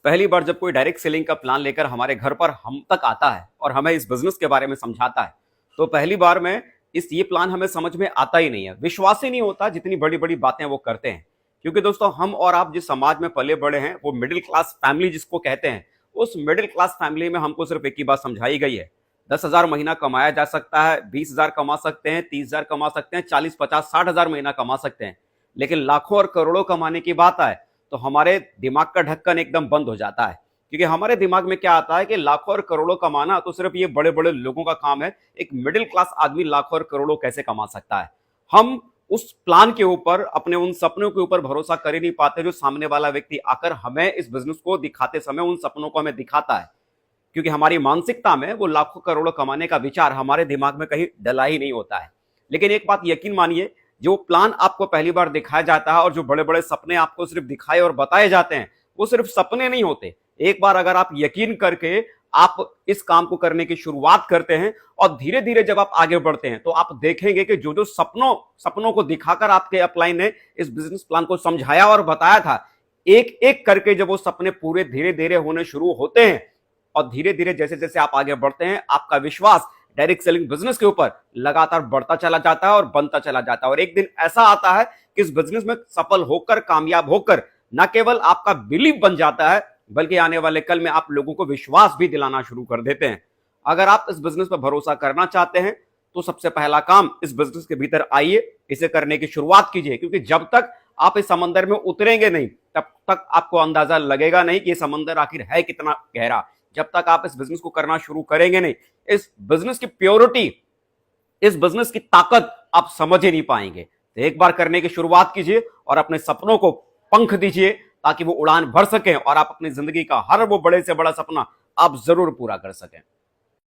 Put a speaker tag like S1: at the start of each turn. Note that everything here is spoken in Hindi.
S1: पहली बार जब कोई डायरेक्ट सेलिंग का प्लान लेकर हमारे घर पर हम तक आता है और हमें इस बिजनेस के बारे में समझाता है, तो पहली बार में ये प्लान हमें समझ में आता ही नहीं है। विश्वास ही नहीं होता जितनी बड़ी बड़ी बातें वो करते हैं। क्योंकि दोस्तों, हम और आप जिस समाज में पले बड़े हैं, वो मिडिल क्लास फैमिली जिसको कहते हैं, उस मिडिल क्लास फैमिली में हमको सिर्फ एक ही बात समझाई गई है। 10,000 महीना कमाया जा सकता है, 20,000 कमा सकते हैं, 30,000 कमा सकते हैं, 40, 50, 60,000 महीना कमा सकते हैं। लेकिन लाखों और करोड़ों कमाने की बात आए तो हमारे दिमाग का ढक्कन एकदम बंद हो जाता है। क्योंकि हमारे दिमाग में क्या आता है कि लाखों और करोड़ों कमाना तो सिर्फ ये बड़े बड़े लोगों का काम है। एक मिडिल क्लास आदमी लाखों और करोड़ों कैसे कमा सकता है? हम उस प्लान के ऊपर, अपने उन सपनों के ऊपर भरोसा कर ही नहीं पाते जो सामने वाला व्यक्ति आकर हमें इस बिजनेस को दिखाते समय उन सपनों को हमें दिखाता है। क्योंकि हमारी मानसिकता में वो लाखों करोड़ों कमाने का विचार हमारे दिमाग में कहीं डला ही नहीं होता है। लेकिन एक बात यकीन मानिए, जो प्लान आपको पहली बार दिखाया जाता है और जो बड़े बड़े सपने आपको सिर्फ दिखाए और बताए जाते हैं, वो सिर्फ सपने नहीं होते। एक बार अगर आप यकीन करके आप इस काम को करने की शुरुआत करते हैं और धीरे धीरे जब आप आगे बढ़ते हैं, तो आप देखेंगे कि जो जो सपनों को दिखाकर आपके अपलाइन ने इस बिजनेस प्लान को समझाया और बताया था, एक एक करके जब वो सपने पूरे धीरे धीरे होने शुरू होते हैं और धीरे धीरे जैसे जैसे आप आगे बढ़ते हैं, आपका विश्वास डायरेक्ट सेलिंग बिजनेस के ऊपर लगातार बढ़ता चला जाता है और बनता चला जाता है। और एक दिन ऐसा आता है कि इस बिजनेस में सफल होकर, कामयाब होकर न केवल आपका बिलीव बन जाता है, बल्कि आने वाले कल में आप लोगों को विश्वास भी दिलाना शुरू कर देते हैं। अगर आप इस बिजनेस पर भरोसा करना चाहते हैं, तो सबसे पहला काम, इस बिजनेस के भीतर आइए, इसे करने की शुरुआत कीजिए। क्योंकि जब तक आप इस समंदर में उतरेंगे नहीं, तब तक आपको अंदाजा लगेगा नहीं कि ये समंदर आखिर है कितना गहरा। जब तक आप इस बिजनेस को करना शुरू करेंगे नहीं, इस बिजनेस की प्योरिटी, इस बिजनेस की ताकत आप समझ ही नहीं पाएंगे। तो एक बार करने की शुरुआत कीजिए और अपने सपनों को पंख दीजिए, ताकि वो उड़ान भर सकें और आप अपनी जिंदगी का हर वो बड़े से बड़ा सपना आप जरूर पूरा कर सकें।